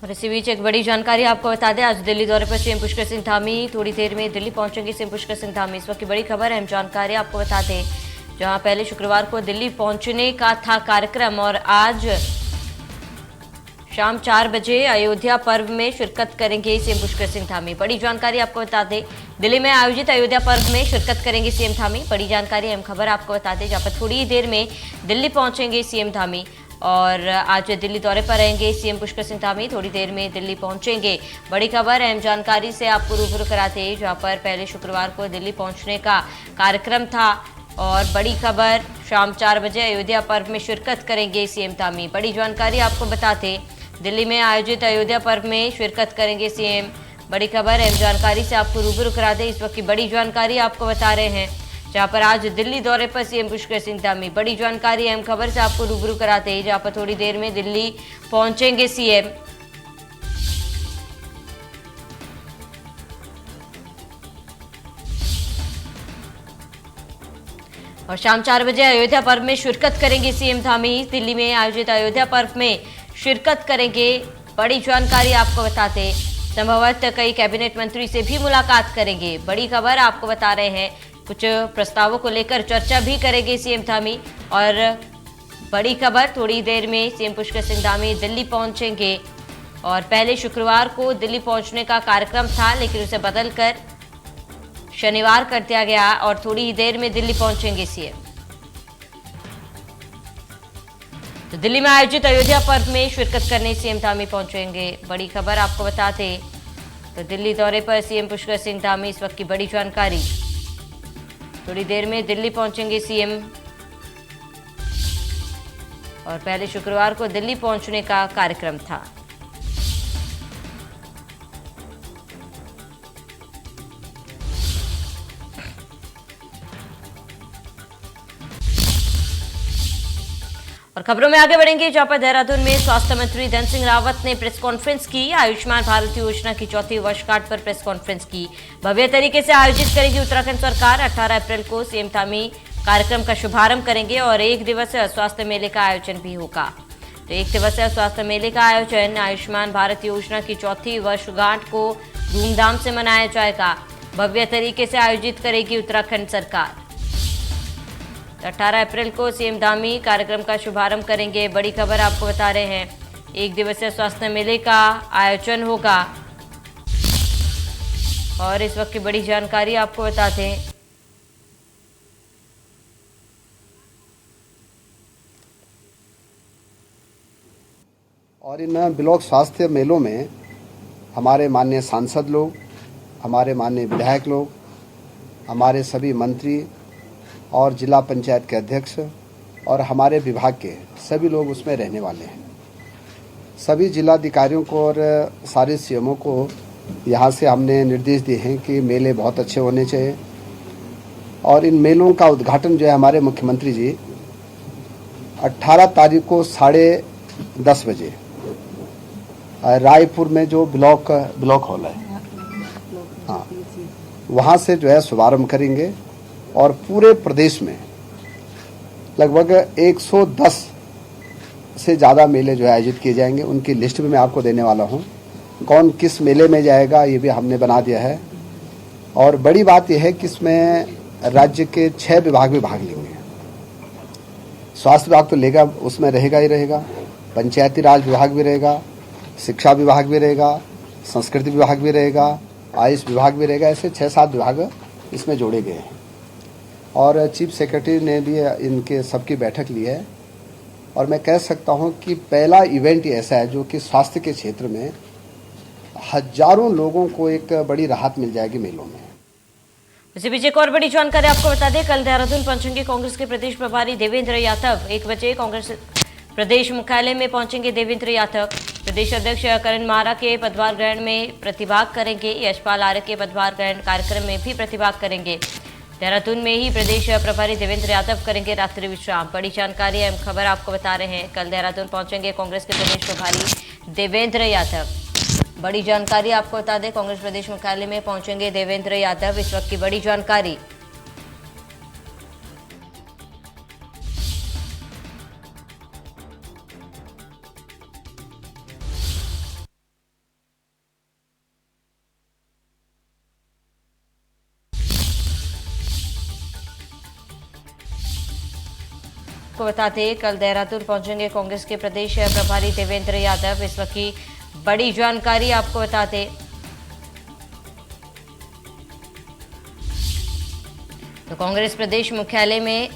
और इसी बीच एक बड़ी जानकारी आपको बता दें, आज दिल्ली दौरे पर सीएम पुष्कर सिंह धामी थोड़ी देर में दिल्ली पहुंचेंगे। सीएम पुष्कर सिंह धामी, इस वक्त की बड़ी खबर, अहम जानकारी आपको बता दें, जहां पहले शुक्रवार को दिल्ली पहुंचने का था कार्यक्रम और आज शाम 4 बजे अयोध्या पर्व में शिरकत करेंगे सीएम पुष्कर सिंह धामी। बड़ी जानकारी आपको बता दें, दिल्ली में आयोजित अयोध्या पर्व में शिरकत करेंगे सीएम धामी। बड़ी जानकारी, अहम खबर आपको बता दें, जहां पर थोड़ी देर में दिल्ली पहुंचेंगे सीएम धामी और आज दिल्ली दौरे पर रहेंगे सीएम पुष्कर सिंह धामी। थोड़ी देर में दिल्ली पहुंचेंगे। बड़ी खबर, अहम जानकारी से आपको रूबरू कराते हैं, जहां पर पहले शुक्रवार को दिल्ली पहुंचने का कार्यक्रम था और बड़ी खबर, शाम 4 बजे अयोध्या पर्व में शिरकत करेंगे सीएम धामी। बड़ी जानकारी आपको बताते, दिल्ली में आयोजित अयोध्या पर्व में शिरकत करेंगे सीएम। बड़ी खबर, अहम जानकारी से आपको रूबरू कराते, इस वक्त की बड़ी जानकारी आपको बता रहे हैं, जहां पर आज दिल्ली दौरे पर सीएम पुष्कर सिंह धामी। बड़ी जानकारी, अहम खबर से आपको रूबरू कराते हैं, जहां पर थोड़ी देर में दिल्ली पहुंचेंगे सीएम। और शाम 4 बजे अयोध्या पर्व में शिरकत करेंगे सीएम धामी। दिल्ली में आयोजित अयोध्या पर्व में शिरकत करेंगे। बड़ी जानकारी आपको बताते, संभवतः कई कैबिनेट मंत्री से भी मुलाकात करेंगे। बड़ी खबर आपको बता रहे हैं, कुछ प्रस्तावों को लेकर चर्चा भी करेंगे सीएम धामी। और बड़ी खबर, थोड़ी देर में सीएम पुष्कर सिंह धामी दिल्ली पहुंचेंगे और पहले शुक्रवार को दिल्ली पहुंचने का कार्यक्रम था, लेकिन उसे बदलकर शनिवार कर दिया गया और थोड़ी ही देर में दिल्ली पहुंचेंगे सीएम। तो दिल्ली में आयोजित अयोध्या पर्व में शिरकत करने सीएम धामी पहुंचेंगे। बड़ी खबर आपको बताते, तो दिल्ली दौरे पर सीएम पुष्कर सिंह धामी, इस वक्त की बड़ी जानकारी। थोड़ी देर में दिल्ली पहुंचेंगे सीएम और पहले शुक्रवार को दिल्ली पहुंचने का कार्यक्रम था। और खबरों में आगे बढ़ेंगे, जहां पर देहरादून में स्वास्थ्य मंत्री धन सिंह रावत ने प्रेस कॉन्फ्रेंस की। आयुष्मान भारत योजना की चौथी वर्षगांठ पर प्रेस कॉन्फ्रेंस की भव्य तरीके से आयोजित करेगी उत्तराखंड सरकार। 18 अप्रैल को सीएम धामी कार्यक्रम का शुभारंभ करेंगे और एक दिवसीय स्वास्थ्य मेले का आयोजन भी होगा। तो एक दिवसीय स्वास्थ्य मेले का आयोजन आयुष्मान भारत योजना की चौथी वर्षगांठ को धूमधाम से मनाया जाएगा। भव्य तरीके से आयोजित करेगी उत्तराखंड सरकार। 18 अप्रैल को सीएम धामी कार्यक्रम का शुभारंभ करेंगे। बड़ी खबर आपको बता रहे हैं, एक दिवसीय स्वास्थ्य मेले का आयोजन होगा और इस वक्त की बड़ी जानकारी आपको बताते हैं। और इन ब्लॉक स्वास्थ्य मेलों में हमारे माननीय सांसद लोग, हमारे माननीय विधायक लोग, हमारे सभी मंत्री और जिला पंचायत के अध्यक्ष और हमारे विभाग के सभी लोग उसमें रहने वाले हैं। सभी जिलाधिकारियों को और सारे सीएमओ को यहाँ से हमने निर्देश दिए हैं कि मेले बहुत अच्छे होने चाहिए और इन मेलों का उद्घाटन जो है हमारे मुख्यमंत्री जी 18 तारीख को 10:30 बजे रायपुर में जो ब्लॉक हॉल है, हाँ, वहाँ से जो है शुभारंभ करेंगे और पूरे प्रदेश में लगभग 110 से ज़्यादा मेले जो है आयोजित किए जाएंगे। उनकी लिस्ट भी मैं आपको देने वाला हूँ, कौन किस मेले में जाएगा ये भी हमने बना दिया है। और बड़ी बात यह है कि इसमें राज्य के 6 विभाग भी भाग लेंगे। स्वास्थ्य विभाग तो लेगा, उसमें रहेगा ही रहेगा, पंचायती राज विभाग भी रहेगा, शिक्षा विभाग भी रहेगा, संस्कृति विभाग भी रहेगा, आयुष विभाग भी रहेगा। ऐसे 6-7 विभाग इसमें जोड़े गए हैं और चीफ सेक्रेटरी ने भी इनके सबकी बैठक ली है। और मैं कह सकता हूं कि पहला इवेंट ऐसा है जो कि स्वास्थ्य के क्षेत्र में हजारों लोगों को एक बड़ी राहत मिल जाएगी मेलों में। इसी बीच एक और बड़ी जानकारी आपको बता दें, कल देहरादून पहुंचेंगे कांग्रेस के प्रदेश प्रभारी देवेंद्र यादव। 1 बजे कांग्रेस प्रदेश मुख्यालय में पहुंचेंगे देवेंद्र यादव। प्रदेश अध्यक्ष करण मारा के पदभार ग्रहण में प्रतिभाग करेंगे। यशपाल आर्य के पदभार ग्रहण कार्यक्रम में भी प्रतिभाग करेंगे। देहरादून में ही प्रदेश प्रभारी देवेंद्र यादव करेंगे रात्रि विश्राम। बड़ी जानकारी, अहम खबर आपको बता रहे हैं, कल देहरादून पहुंचेंगे कांग्रेस के प्रदेश प्रभारी देवेंद्र यादव। बड़ी जानकारी आपको बता दें, कांग्रेस प्रदेश मुख्यालय में पहुंचेंगे देवेंद्र यादव, इस वक्त की बड़ी जानकारी। आपको बता दें कल देहरादून पहुंचेंगे कांग्रेस के प्रदेश प्रभारी देवेंद्र यादव। इस वक्त की बड़ी जानकारी आपको बता दें तो कांग्रेस प्रदेश मुख्यालय में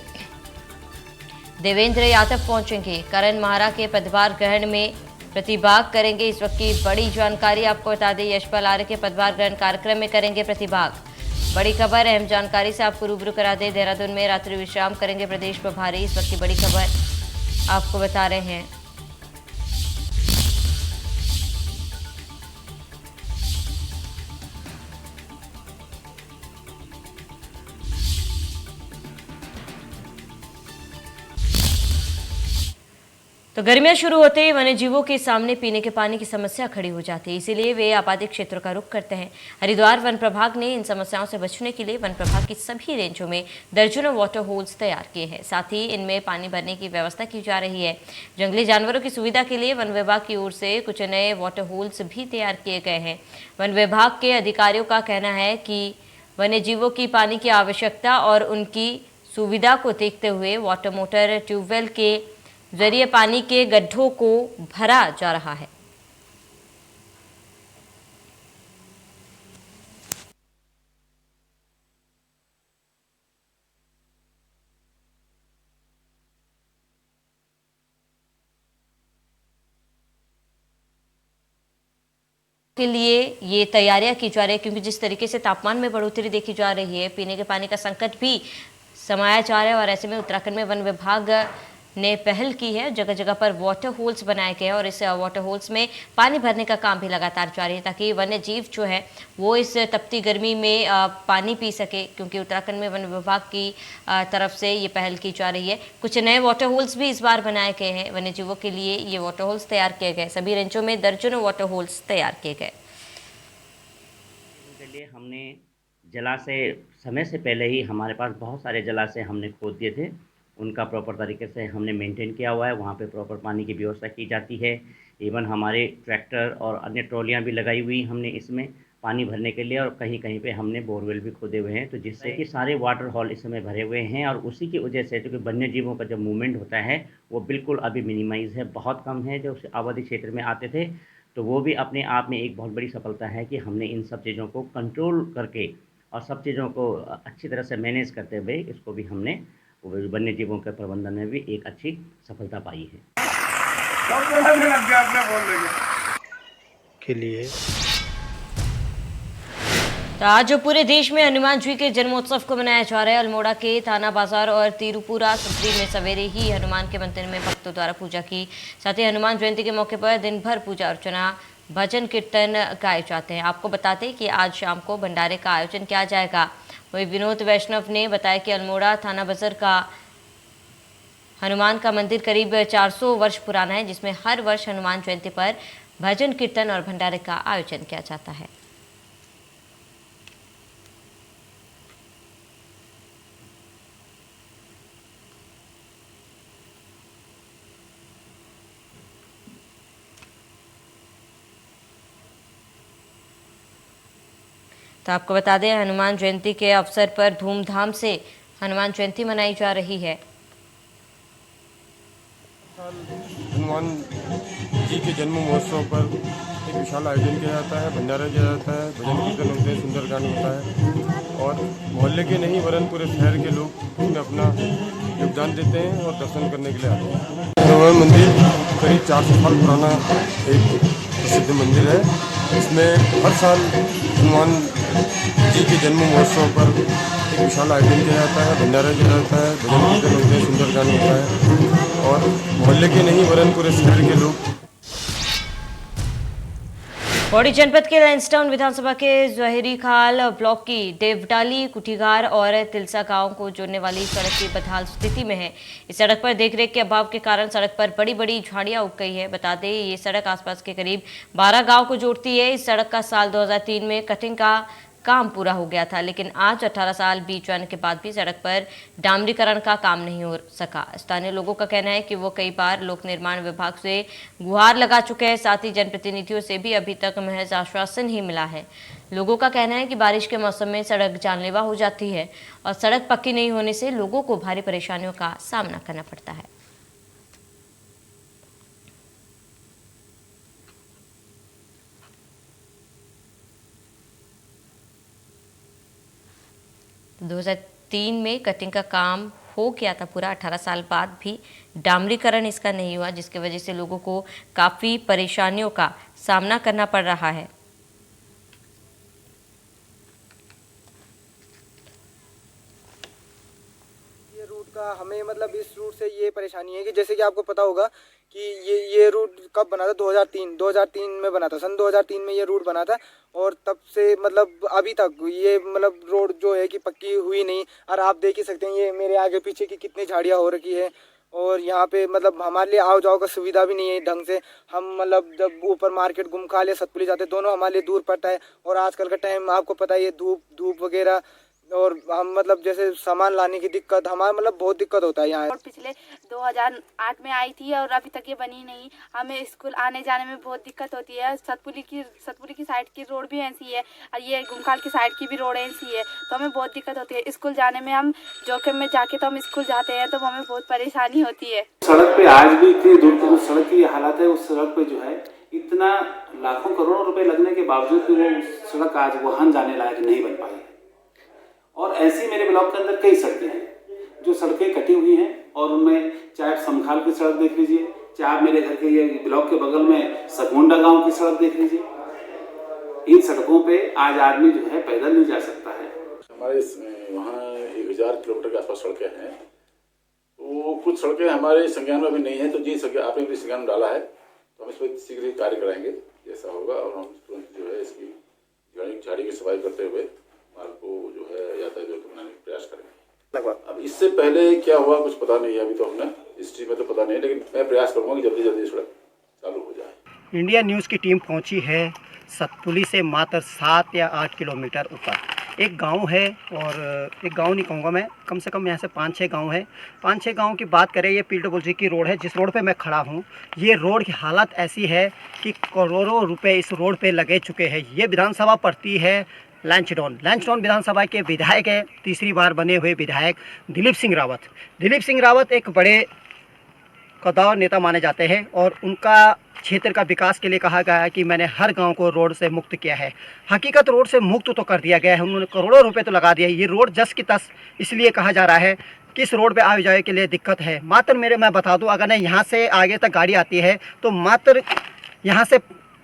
देवेंद्र यादव पहुंचेंगे। करण माहरा के पदभार ग्रहण में प्रतिभाग करेंगे। इस वक्त की बड़ी जानकारी आपको बता दें यशपाल आर्य के पदभार ग्रहण कार्यक्रम में करेंगे प्रतिभाग। बड़ी खबर, अहम जानकारी से आपको रूबरू करा दें। देहरादून में रात्रि विश्राम करेंगे प्रदेश प्रभारी। इस वक्त की बड़ी खबर आपको बता रहे हैं। तो गर्मियां शुरू होते ही वन्य जीवों के सामने पीने के पानी की समस्या खड़ी हो जाती है, इसीलिए वे आबादी क्षेत्रों का रुख करते हैं। हरिद्वार वन प्रभाग ने इन समस्याओं से बचने के लिए वन प्रभाग की सभी रेंजों में दर्जनों वाटर होल्स तैयार किए हैं। साथ ही इनमें पानी भरने की व्यवस्था की जा रही है। जंगली जानवरों की सुविधा के लिए वन विभाग की ओर से कुछ नए वाटर होल्स भी तैयार किए गए हैं। वन विभाग के अधिकारियों का कहना है कि वन्य जीवों की पानी की आवश्यकता और उनकी सुविधा को देखते हुए वाटर मोटर ट्यूबवेल के जरिए पानी के गड्ढों को भरा जा रहा है। के लिए ये तैयारियां की जा रही है, क्योंकि जिस तरीके से तापमान में बढ़ोतरी देखी जा रही है, पीने के पानी का संकट भी समाया जा रहा है। और ऐसे में उत्तराखंड में वन विभाग ने पहल की है। जगह जगह पर वाटर होल्स बनाए गए हैं और इस वाटर होल्स में पानी भरने का काम भी लगातार जारी है, ताकि वन्य जीव जो है वो इस तपती गर्मी में पानी पी सके। क्योंकि उत्तराखंड में वन विभाग की तरफ से ये पहल की जा रही है। कुछ नए वाटर होल्स भी इस बार बनाए गए हैं। वन्य जीवों के लिए ये वाटर होल्स तैयार किए गए। सभी रेंजों में दर्जनों वाटर होल्स तैयार किए गए। के लिए हमने जलाशय समय से पहले ही हमारे पास बहुत सारे जलाशय हमने खोद दिए थे। उनका प्रॉपर तरीके से हमने मेंटेन किया हुआ है। वहाँ पे प्रॉपर पानी की व्यवस्था की जाती है। इवन हमारे ट्रैक्टर और अन्य ट्रॉलियाँ भी लगाई हुई हमने इसमें पानी भरने के लिए, और कहीं कहीं पे हमने बोरवेल भी खोदे हुए हैं, तो जिससे कि सारे वाटर हॉल इस समय भरे हुए हैं। और उसी की वजह से जो वन्य जीवों का जब मूवमेंट होता है वो बिल्कुल अभी मिनिमाइज़ है, बहुत कम है। जो आबादी क्षेत्र में आते थे तो वो भी अपने आप में एक बहुत बड़ी सफलता है कि हमने इन सब चीज़ों को कंट्रोल करके और सब चीज़ों को अच्छी तरह से मैनेज करते हुए इसको भी हमने वन्य जीवों के प्रबंधन में भी एक अच्छी सफलता पाई है। के लिए तो आज पूरे देश में हनुमान जी के जन्मोत्सव को मनाया जा रहा है। अल्मोड़ा के थाना बाजार और तिरुपुरा संतरी में सवेरे ही हनुमान के मंदिर में भक्तों द्वारा पूजा की। साथ ही हनुमान जयंती के मौके पर दिन भर पूजा अर्चना, भजन कीर्तन गाए जाते हैं। आपको बताते हैं कि आज शाम को भंडारे का आयोजन किया जाएगा। वही विनोद वैष्णव ने बताया कि अल्मोड़ा थाना बाजार का हनुमान का मंदिर करीब 400 वर्ष पुराना है, जिसमें हर वर्ष हनुमान जयंती पर भजन कीर्तन और भंडारे का आयोजन किया जाता है। तो आपको बता दें हनुमान जयंती के अवसर पर धूमधाम से हनुमान जयंती मनाई जा रही है। हनुमान जी के जन्म महोत्सव पर एक विशाल आयोजन किया जाता है, भंडारा किया जाता है, भजन कीर्तन होते हैं, सुंदरकांड होता है और मोहल्ले के नहीं वरन पूरे शहर के लोग इसमें अपना योगदान देते हैं और दर्शन करने के लिए आते हैं। हनुमान मंदिर करीब 400 साल पुराना एक प्रसिद्ध मंदिर है। इसमें हर साल हनुमान जी के जन्म महोत्सव पर एक विशाल आयोजन किया जाता है, भंडारा किया जाता है, भजन कीर्तन होते हैं, सुंदरकांड होता है और मोहल्ले के नहीं वरन पूरे शहर के लोग। पौड़ी जनपद के लैंसडाउन विधानसभा के जौहरी खाल ब्लॉक की देवडाली, कुठीगार और तिलसा गांव को जोड़ने वाली सड़क की बदहाल स्थिति में है। इस सड़क पर देखरेख के अभाव के कारण सड़क पर बड़ी बड़ी झाड़ियां उग गई है। बता दें ये सड़क आसपास के करीब 12 गांव को जोड़ती है। इस सड़क का साल 2003 में कटिंग का काम पूरा हो गया था, लेकिन आज 18 साल बीत जाने के बाद भी सड़क पर डामरीकरण का काम नहीं हो सका। स्थानीय लोगों का कहना है कि वो कई बार लोक निर्माण विभाग से गुहार लगा चुके हैं। साथ ही जनप्रतिनिधियों से भी अभी तक महज आश्वासन ही मिला है। लोगों का कहना है कि बारिश के मौसम में सड़क जानलेवा हो जाती है और सड़क पक्की नहीं होने से लोगों को भारी परेशानियों का सामना करना पड़ता है। 2003 में कटिंग का काम हो गया था पूरा, 18 साल बाद भी डामरीकरण इसका नहीं हुआ, जिसकी वजह से लोगों को काफ़ी परेशानियों का सामना करना पड़ रहा है। ये रूट का हमें मतलब इस रूट से ये परेशानी है कि जैसे कि आपको पता होगा कि ये रूट कब बना था, 2003 में बना था, सन 2003 में ये रूट बना था। और तब से मतलब अभी तक ये मतलब रोड जो है कि पक्की हुई नहीं। और आप देख ही सकते हैं ये मेरे आगे पीछे की कितनी झाड़ियाँ हो रखी है। और यहाँ पे मतलब हमारे लिए आओ जाओ का सुविधा भी नहीं है ढंग से। हम मतलब जब ऊपर मार्केट गुमखाल या सतपुली जाते दोनों हमारे लिए दूर पड़ता है। और आजकल का टाइम आपको पता है ये धूप वगैरह, और हम मतलब जैसे सामान लाने की दिक्कत, हमारा मतलब बहुत दिक्कत होता है यहाँ। और पिछले 2008 में आई थी और अभी तक ये बनी नहीं। हमें स्कूल आने जाने में बहुत दिक्कत होती है। सतपुली की साइड की रोड भी ऐसी है और ये गुमखाल की साइड की भी रोड ऐसी है, तो हमें बहुत दिक्कत होती है। स्कूल जाने में हम जोखिम में जाके तो हम स्कूल जाते हैं, तो हमें बहुत परेशानी होती है। सड़क पे आज भी इतनी दूर तक उस सड़क की हालत है। उस सड़क पे जो है इतना लाखों करोड़ों रुपए लगने के बावजूद भी वो सड़क आज वाहन जाने लायक नहीं बन पाई है। और ऐसी मेरे ब्लॉक के अंदर कई सड़कें हैं जो सड़कें कटी हुई हैं, और उनमें चाहे आप समखाल की सड़क देख लीजिए, चाहे आप मेरे घर के ये ब्लॉक के बगल में सकमुंडा गांव की सड़क देख लीजिए। इन सड़कों पे आज आदमी जो है पैदल नहीं जा सकता है। हमारे वहाँ 1000 किलोमीटर के आसपास सड़कें हैं, तो कुछ सड़कें हमारे संज्ञान में अभी नहीं है। तो जी आपने भी संज्ञान में डाला है, तो हम इस पर शीघ्र ही कार्य कराएंगे जैसा होगा। और हम तुरंत जो है इसकी झाड़ी की सफाई करते हुए मार्ग को जो है यातायात योग्य बनाने का प्रयास करेंगे। अब इससे पहले क्या हुआ कुछ पता नहीं है, अभी तो हमने हिस्ट्री में तो पता नहीं, लेकिन मैं प्रयास करूँगा कि जल्दी सड़क चालू हो जाए। इंडिया न्यूज़ की टीम पहुंची है सतपुली से मात्र 7 या 8 किलोमीटर ऊपर एक गांव है। और एक गांव नहीं कहूँगा मैं, कम से कम यहाँ से 5-6 गांव है। 5-6 गांव की बात करें, ये PWG की रोड है जिस रोड पे मैं खड़ा हूँ। ये रोड की हालत ऐसी है कि करोड़ों रुपए इस रोड पे लगे चुके हैं। ये विधानसभा पड़ती है लैंसडाउन विधानसभा के विधायक है, तीसरी बार बने हुए विधायक दिलीप सिंह रावत एक बड़े कद्दावर नेता माने जाते हैं। और उनका क्षेत्र का विकास के लिए कहा गया है कि मैंने हर गांव को रोड से मुक्त किया है। हकीकत रोड से मुक्त तो कर दिया गया है, उन्होंने करोड़ों रुपए तो लगा दिया है। ये रोड जस की तस इसलिए कहा जा रहा है कि इस रोड पे आने जाने के लिए दिक्कत है। मात्र मैं बता दूं, अगर यहाँ से आगे तक गाड़ी आती है तो मात्र यहाँ से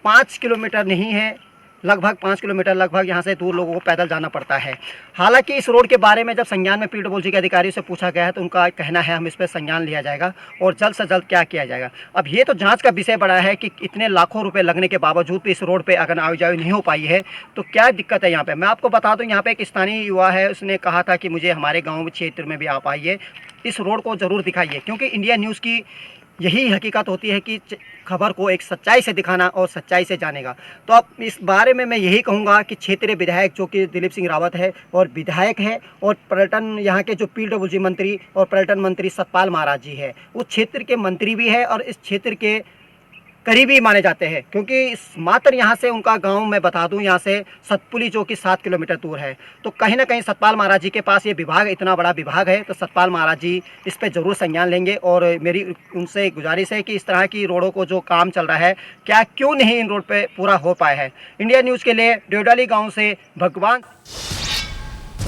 5 किलोमीटर नहीं है, लगभग 5 किलोमीटर लगभग यहाँ से दूर लोगों को पैदल जाना पड़ता है। हालांकि इस रोड के बारे में जब संज्ञान में PWG के अधिकारियों से पूछा गया है तो उनका कहना है हम इस पर संज्ञान लिया जाएगा और जल्द से जल्द क्या किया जाएगा। अब ये तो जांच का विषय बड़ा है कि इतने लाखों रुपए लगने के बावजूद भी इस रोड पे अगर आवाजाही नहीं हो पाई है तो क्या दिक्कत है यहाँ पे। मैं आपको बता दूँ, यहाँ पे एक स्थानीय युवा है, उसने कहा था कि मुझे हमारे गाँव क्षेत्र में भी आप आइए, इस रोड को ज़रूर दिखाइए, क्योंकि इंडिया न्यूज़ की यही हकीकत होती है कि खबर को एक सच्चाई से दिखाना और सच्चाई से जानेगा। तो अब इस बारे में मैं यही कहूँगा कि क्षेत्रीय विधायक जो कि दिलीप सिंह रावत है और विधायक है, और पर्यटन यहाँ के जो PWG मंत्री और पर्यटन मंत्री सतपाल महाराज जी है, उस क्षेत्र के मंत्री भी है और इस क्षेत्र के करीबी माने जाते हैं, क्योंकि मात्र यहाँ से उनका गांव मैं बता दूं यहाँ से सतपुली जो कि 7 किलोमीटर दूर है। तो कहीं ना कहीं सतपाल महाराज जी के पास ये विभाग, इतना बड़ा विभाग है, तो सतपाल महाराज जी इस पे ज़रूर संज्ञान लेंगे। और मेरी उनसे गुजारिश है कि इस तरह की रोडों को जो काम चल रहा है क्यों नहीं इन रोड पर पूरा हो पाया है। इंडिया न्यूज़ के लिए डेवडाली गाँव से भगवान।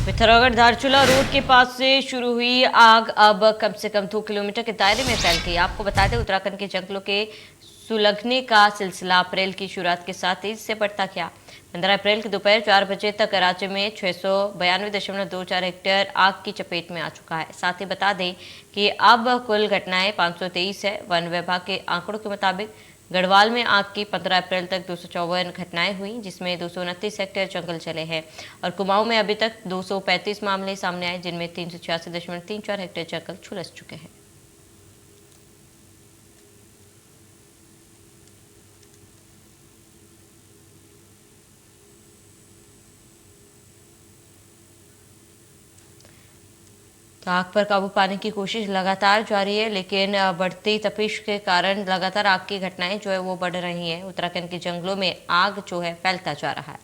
पिथौरागढ़ धारचूला रोड के पास से शुरू हुई आग अब कम से कम 2 किलोमीटर के दायरे में फैल गई। आपको बता दें, उत्तराखंड के जंगलों के सुलगने का सिलसिला अप्रैल की शुरुआत के साथ तेजी से बढ़ता गया। 15 अप्रैल की दोपहर 4 बजे तक राज्य में 692.24 हेक्टेयर आग की चपेट में आ चुका है। साथ ही बता दें कि अब कुल घटनाएं 523 है। वन विभाग के आंकड़ों के मुताबिक गढ़वाल में आग की 15 अप्रैल तक 254 घटनाएं हुई, जिसमें 229 हेक्टेयर जंगल जले हैं। और कुमाऊं में अभी तक 235 मामले सामने आए, जिनमें 386.34 हेक्टेयर जंगल झुलस चुके हैं। तो आग पर काबू पाने की कोशिश लगातार जारी है, लेकिन बढ़ती तपिश के कारण लगातार आग की घटनाएं जो है वो बढ़ रही हैं। उत्तराखंड के जंगलों में आग जो है फैलता जा रहा है।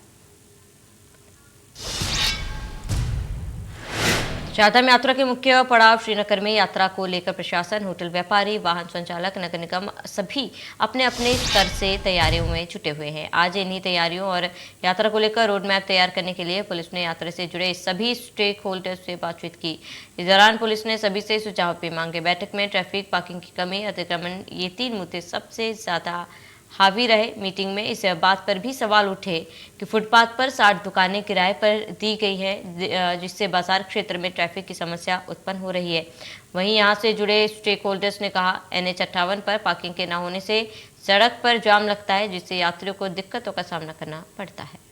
चारधाम यात्रा के मुख्य पड़ाव श्रीनगर में यात्रा को लेकर प्रशासन, होटल व्यापारी, वाहन संचालक, नगर निगम सभी अपने अपने स्तर से तैयारियों में जुटे हुए हैं। आज इन्हीं तैयारियों और यात्रा को लेकर रोड मैप तैयार करने के लिए पुलिस ने यात्रा से जुड़े सभी स्टेक होल्डर्स से बातचीत की। इस दौरान पुलिस ने सभी से सुझाव भी मांगे। बैठक में ट्रैफिक, पार्किंग की कमी, अतिक्रमण, ये 3 मुद्दे सबसे ज्यादा हावी रहे। मीटिंग में इस बात पर भी सवाल उठे कि फुटपाथ पर 60 दुकानें किराए पर दी गई हैं, जिससे बाजार क्षेत्र में ट्रैफिक की समस्या उत्पन्न हो रही है। वहीं यहां से जुड़े स्टेक होल्डर्स ने कहा, NH58 पर पार्किंग के न होने से सड़क पर जाम लगता है, जिससे यात्रियों को दिक्कतों का सामना करना पड़ता है।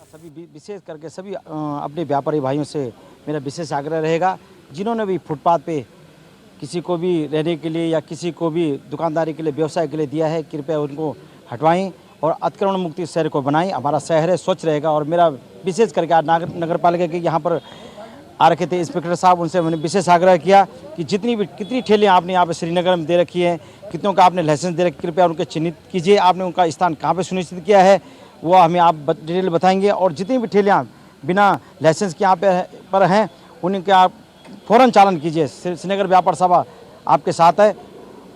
सभी विशेष करके सभी अपने व्यापारी भाइयों से मेरा विशेष आग्रह रहेगा, जिन्होंने भी फुटपाथ पे किसी को भी रहने के लिए या किसी को भी दुकानदारी के लिए, व्यवसाय के लिए दिया है, कृपया उनको हटवाएं और अतिक्रमण मुक्ति शहर को बनाएं। हमारा शहर है स्वच्छ रहेगा। और मेरा विशेष करके आज नगर पालिका के यहाँ पर आ रखे थे इंस्पेक्टर साहब, उनसे मैंने विशेष आग्रह किया कि कितनी ठेलियाँ आपने यहाँ पर श्रीनगर में दे रखी हैं, कितनों का आपने लाइसेंस दे रखी, कृपया उनके चिन्हित कीजिए। आपने उनका स्थान कहाँ पर सुनिश्चित किया है वो हमें आप डिटेल बताएंगे। और जितनी भी ठेलियाँ बिना लाइसेंस के यहाँ पर हैं उनके आप फ़ौरन चालन कीजिए। श्रीनगर व्यापार सभा आपके साथ है।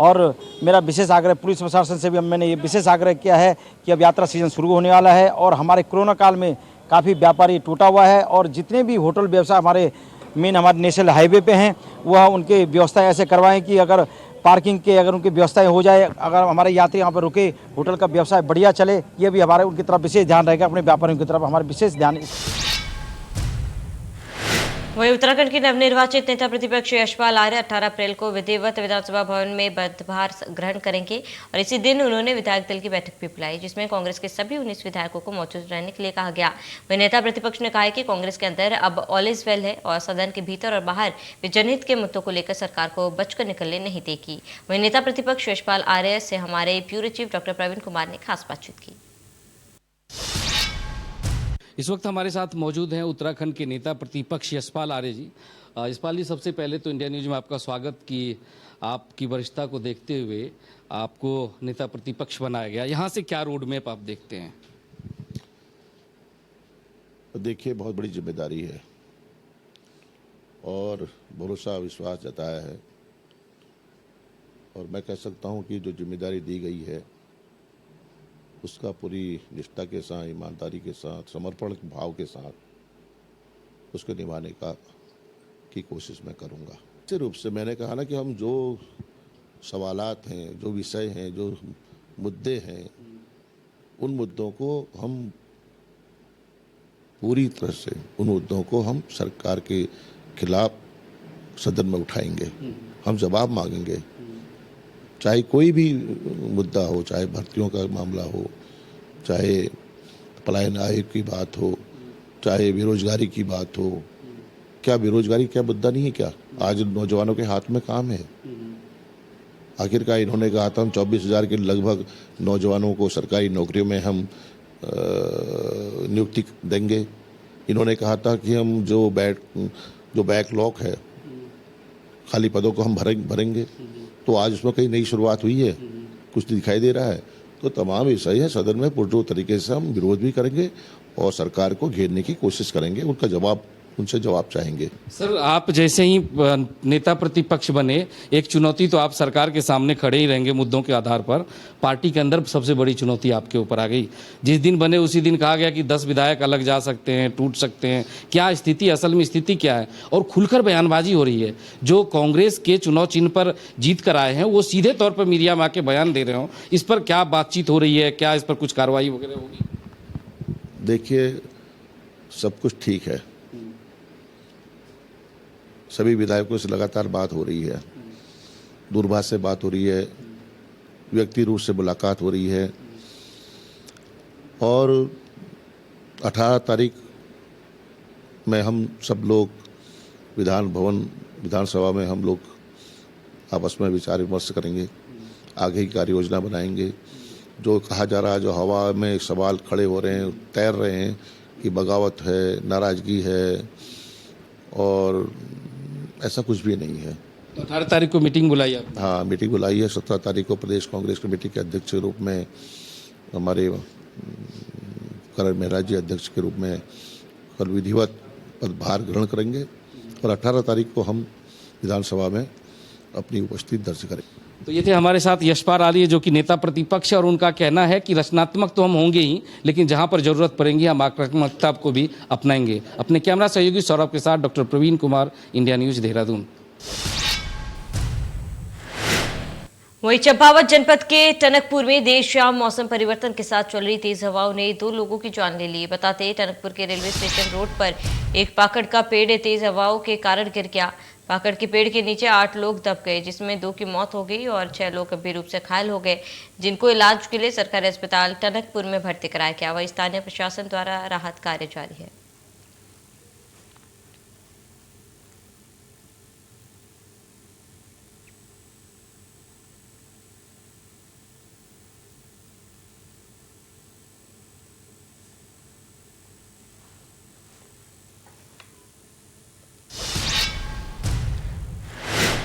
और मेरा विशेष आग्रह पुलिस प्रशासन से भी मैंने ये विशेष आग्रह किया है कि अब यात्रा सीजन शुरू होने वाला है और हमारे कोरोना काल में काफ़ी व्यापारी टूटा हुआ है और जितने भी होटल व्यवसाय हमारे नेशनल हाईवे पे हैं वह उनके व्यवस्था ऐसे करवाएं कि अगर पार्किंग के अगर उनकी व्यवस्थाएं हो जाए, अगर हमारे यात्री यहाँ पर रुके, होटल का व्यवसाय बढ़िया चले, ये भी हमारे उनकी तरफ विशेष ध्यान रहेगा। अपने व्यापारियों की तरफ हमारा विशेष ध्यान। वहीं उत्तराखंड के नवनिर्वाचित नेता प्रतिपक्ष यशपाल आर्य 18 अप्रैल को विधिवत विधानसभा भवन में पदभार ग्रहण करेंगे और इसी दिन उन्होंने विधायक दल की बैठक भी बुलाई, जिसमें कांग्रेस के सभी 19 विधायकों को मौजूद रहने के लिए कहा गया। वहीं नेता प्रतिपक्ष ने कहा है कि कांग्रेस के अंदर अब ऑल इज वेल है और सदन के भीतर और बाहर वे जनहित के मुद्दों को लेकर सरकार को बचकर निकलने नहीं देगी। वहीं नेता प्रतिपक्ष यशपाल आर्य से हमारे bureau chief doctor Praveen Kumar ने खास बातचीत की। इस वक्त हमारे साथ मौजूद हैं उत्तराखंड के नेता प्रतिपक्ष यशपाल आर्य जी। यशपाल जी, सबसे पहले तो इंडिया न्यूज में आपका स्वागत कि आपकी वरिष्ठता को देखते हुए आपको नेता प्रतिपक्ष बनाया गया। यहाँ से क्या रोड मैप आप देखते हैं? देखिए, बहुत बड़ी जिम्मेदारी है और भरोसा विश्वास जताया है और मैं कह सकता हूँ कि जो जिम्मेदारी दी गई है उसका पूरी निष्ठा के साथ, ईमानदारी के साथ, समर्पण भाव के साथ उसको निभाने की कोशिश मैं करूँगा। निश्चित रूप से मैंने कहा ना कि हम जो सवालात हैं, जो विषय हैं, जो मुद्दे हैं, उन मुद्दों को हम पूरी तरह से हम सरकार के खिलाफ सदन में उठाएंगे। हम जवाब मांगेंगे, चाहे कोई भी मुद्दा हो, चाहे भर्तियों का मामला हो, चाहे पलायन आयोग की बात हो, चाहे बेरोजगारी की बात हो। क्या बेरोजगारी क्या मुद्दा नहीं है? क्या आज नौजवानों के हाथ में काम है? आखिरकार इन्होंने कहा था हम 24,000 के लगभग नौजवानों को सरकारी नौकरियों में हम नियुक्ति देंगे। इन्होंने कहा था कि हम जो बैकलॉग है, खाली पदों को हम भरेंगे। तो आज उसमें कहीं नई शुरुआत हुई है, कुछ दिखाई दे रहा है। तो तमाम विषय है, सदन में पुरजोर तरीके से हम विरोध भी करेंगे और सरकार को घेरने की कोशिश करेंगे, उनसे जवाब चाहेंगे। सर, आप जैसे ही नेता प्रतिपक्ष बने, एक चुनौती तो आप सरकार के सामने खड़े ही रहेंगे मुद्दों के आधार पर। पार्टी के अंदर सबसे बड़ी चुनौती आपके ऊपर आ गई। जिस दिन बने उसी दिन कहा गया कि 10 विधायक अलग जा सकते हैं, टूट सकते हैं। क्या स्थिति, असल में स्थिति क्या है? और खुलकर बयानबाजी हो रही है। जो कांग्रेस के चुनाव चिन्ह पर जीत कर आए हैं वो सीधे तौर पर मीडिया में आके बयान दे रहे हो। इस पर क्या बातचीत हो रही है? क्या इस पर कुछ कार्रवाई वगैरह होगी? देखिए, सब कुछ ठीक है। सभी विधायकों से लगातार बात हो रही है, दूरभाष से बात हो रही है, व्यक्ति रूप से मुलाकात हो रही है और 18 तारीख में हम सब लोग विधानसभा में हम लोग आपस में विचार विमर्श करेंगे, आगे की कार्य योजना बनाएंगे। जो कहा जा रहा है, जो हवा में सवाल खड़े हो रहे हैं, तैर रहे हैं कि बगावत है, नाराजगी है, और ऐसा कुछ भी नहीं है। 18 तारीख को मीटिंग बुलाई है? हाँ, मीटिंग बुलाई है। 17 तारीख को प्रदेश कांग्रेस कमेटी के अध्यक्ष के रूप में हमारे करण में राज्य अध्यक्ष के रूप में कल विधिवत पदभार ग्रहण करेंगे और 18 तारीख को हम विधानसभा में अपनी उपस्थिति दर्ज करेंगे। तो ये थे हमारे साथ यशपाल आर्य जो कि नेता प्रतिपक्ष है और उनका कहना है कि रचनात्मक तो हम होंगे ही, लेकिन जहां पर जरूरत पड़ेगी हम आक्रामकता को भी अपनाएंगे। अपने कैमरा सहयोगी सौरभ के साथ doctor Praveen Kumar, India News, Dehradun. वहीं चंपावत जनपद के टनकपुर में देर शाम मौसम परिवर्तन के साथ चल रही तेज हवाओं ने 2 लोगों की जान ले ली। बताते टनकपुर के रेलवे स्टेशन रोड पर एक पाकड़ का पेड़ तेज हवाओं के कारण गिर गया। पाकड़ के पेड़ के नीचे 8 लोग दब गए, जिसमें 2 की मौत हो गई और 6 लोग गंभीर रूप से घायल हो गए, जिनको इलाज के लिए सरकारी अस्पताल टनकपुर में भर्ती कराया गया। वहीं स्थानीय प्रशासन द्वारा राहत कार्य जारी है।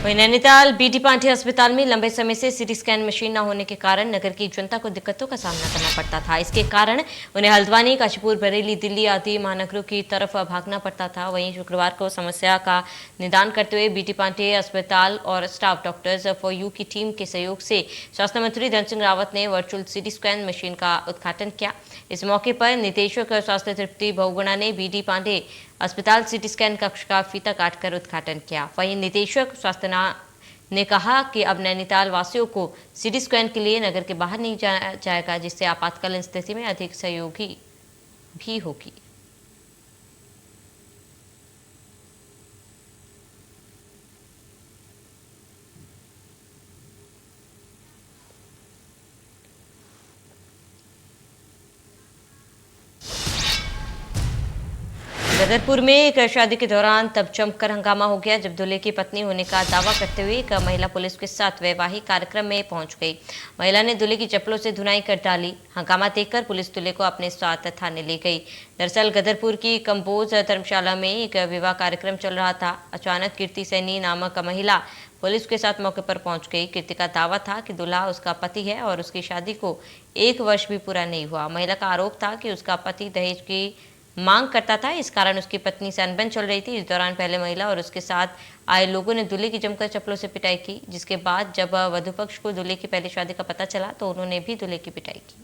वहीं नैनीताल बीडी पांडे अस्पताल में लंबे समय से सीटी स्कैन मशीन न होने के कारण नगर की जनता को दिक्कतों का सामना करना पड़ता था। इसके कारण उन्हें हल्द्वानी, काशीपुर, बरेली, दिल्ली आदि महानगरों की तरफ भागना पड़ता था। वहीं शुक्रवार को समस्या का निदान करते हुए बीडी पांडे अस्पताल और स्टाफ डॉक्टर्स फॉर यू की टीम के सहयोग से स्वास्थ्य मंत्री धन सिंह रावत ने वर्चुअल सीटी स्कैन मशीन का उद्घाटन किया। इस मौके पर निदेशक स्वास्थ्य तृप्ति बहुगुणा ने बीडी पांडे अस्पताल सीटी स्कैन कक्ष का फीता काटकर उद्घाटन किया। वहीं निदेशक स्वास्थ्य ने कहा कि अब नैनीताल वासियों को सीटी स्कैन के लिए नगर के बाहर नहीं जाया जाएगा, जिससे आपातकालीन स्थिति में अधिक सहयोगी भी होगी। गदरपुर में एक शादी के दौरान तब जमकर हंगामा हो गया जब दूल्हे की पत्नी होने का दावा करते हुए एक महिला पुलिस के साथ वैवाहिक कार्यक्रम में पहुंच गई। महिला ने दूल्हे की चप्पलों से धुनाई कर डाली। हंगामा देखकर पुलिस दूल्हे को अपने साथ थाने ले गई। दरअसल गदरपुर की कंबोज धर्मशाला में एक विवाह कार्यक्रम चल रहा था। अचानक कीर्ति सैनी नामक महिला पुलिस के साथ मौके पर पहुंच गई। कीर्ति का दावा था कि दूल्हा उसका पति है और उसकी शादी को 1 वर्ष भी पूरा नहीं हुआ। महिला का आरोप था कि उसका पति दहेज की मांग करता था, इस कारण उसकी पत्नी से अनबन चल रही थी। इस दौरान पहले महिला और उसके साथ आए लोगों ने दूल्हे की जमकर चप्पलों से पिटाई की, जिसके बाद जब वधू पक्ष को दूल्हे की पहली शादी का पता चला तो उन्होंने भी दूल्हे की पिटाई की।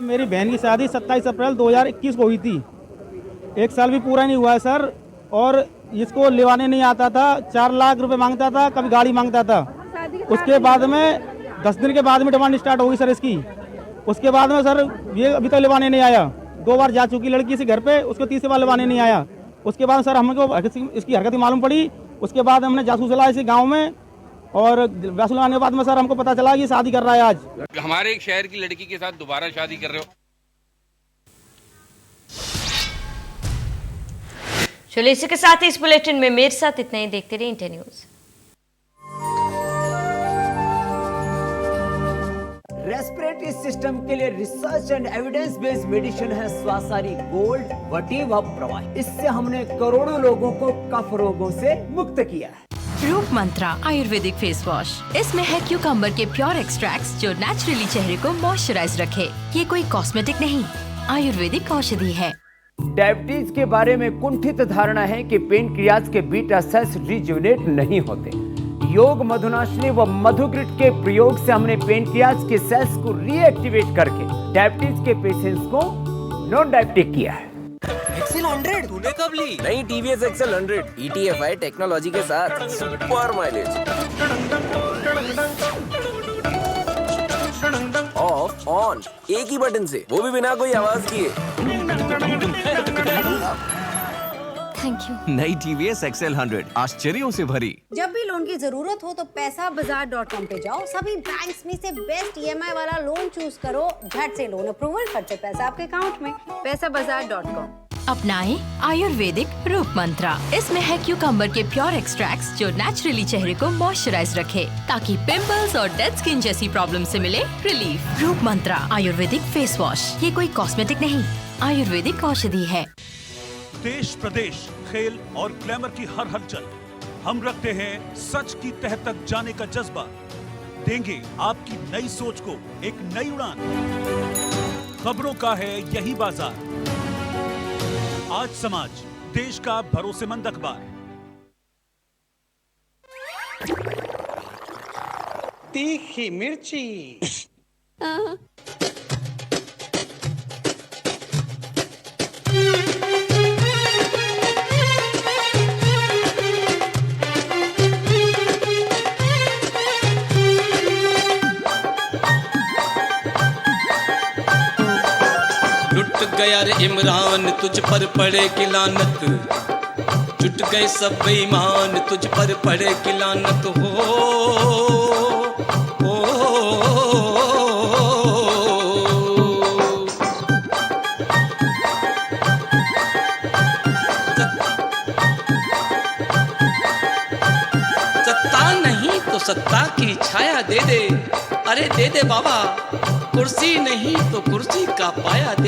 मेरी बहन की शादी 27 अप्रैल 2021 को हुई थी। 1 साल भी पूरा नहीं हुआ है सर, और इसको लेवाने नहीं आता था। 4 लाख रुपए मांगता था, कभी गाड़ी मांगता था। उसके बाद में 10 दिन के बाद में डिमांड स्टार्ट हो गई सर इसकी। उसके बाद में सर ये अभी तक लेवाने नहीं आया। 2 बार जा चुकी लड़की इसी घर पे, उसको 3 बार लेवाने नहीं आया। उसके बाद सर हमको इसकी हरकत मालूम पड़ी। उसके बाद हमने जासूस चलाया इसी गाँव में, और जासूस लगाने के बाद में सर हमको पता चला कि शादी कर रहा है आज। हमारे एक शहर की लड़की के साथ दोबारा शादी कर रहे हो। चलिए इसी के साथ इस बुलेटिन में मेरे साथ इतना ही। देखते रहिए इंडिया न्यूज। रेस्पिरेटरी सिस्टम के लिए research and evidence based medicine है स्वासारी गोल्ड वटीवा प्रवाही। इससे हमने करोड़ों लोगों को कफ रोगों से मुक्त किया है। रूप मंत्रा आयुर्वेदिक फेस वॉश, इसमें है क्यूकम्बर के प्योर एक्सट्रैक्ट्स जो नेचुरली चेहरे को मॉइस्चराइज रखे। ये कोई कॉस्मेटिक नहीं, आयुर्वेदिक औषधि है। डायबिटीज के बारे में कुंठित धारणा है कि पेनक्रियाज के बीटा सेल्स रिजुविनेट नहीं होते। योग मधुनाशिनी व मधुग्रिट के प्रयोग से हमने पेनक्रियाज के सेल्स को रीएक्टिवेट करके डायबिटीज के पेशेंट्स को नॉन डायबिटिक किया है। एक्सेल 100 तूने कब ली? नई टीवीएस एक्सेल 100 ETFI टेक्नोलॉजी के साथ सुपर माइलेज। ऑफ ऑन एक ही बटन से, वो भी बिना कोई आवाज किए। Thank you. नई टीवीएस एक्सेल 100 आश्चर्यों से भरी। जब भी लोन की जरूरत हो तो पैसाबाजार.com पे जाओ। सभी बैंक्स में से बेस्ट EMI वाला लोन चूज करो। झट से लोन अप्रूवल, फट से पैसा आपके अकाउंट में। पैसाबाजार.com। अपनाएं आयुर्वेदिक रूप मंत्रा। इसमें है क्यूकम्बर के प्योर एक्सट्रैक्ट्स जो नेचुरली चेहरे को मॉइस्चराइज रखे, ताकि पिंपल्स और डेड स्किन जैसी प्रॉब्लम से मिले रिलीफ। रूप मंत्रा आयुर्वेदिक फेस वॉश, ये कोई कॉस्मेटिक नहीं, आयुर्वेदिक औषधि है। देश प्रदेश, खेल और ग्लैमर की हर हलचल, हम रखते हैं सच की तह तक जाने का जज्बा। देंगे आपकी नई सोच को एक नई उड़ान। खबरों का है यही बाजार। आज समाज, देश का भरोसेमंद अखबार। तीखी मिर्ची। लुट गया रे इमरान, तुझ पर पड़े की लानत। जुट गए सब बेईमान, तुझ पर पड़े की लानत हो। सत्ता नहीं तो सत्ता की छाया दे दे, अरे दे दे बाबा। कुर्सी नहीं तो कुर्सी का पाया दे।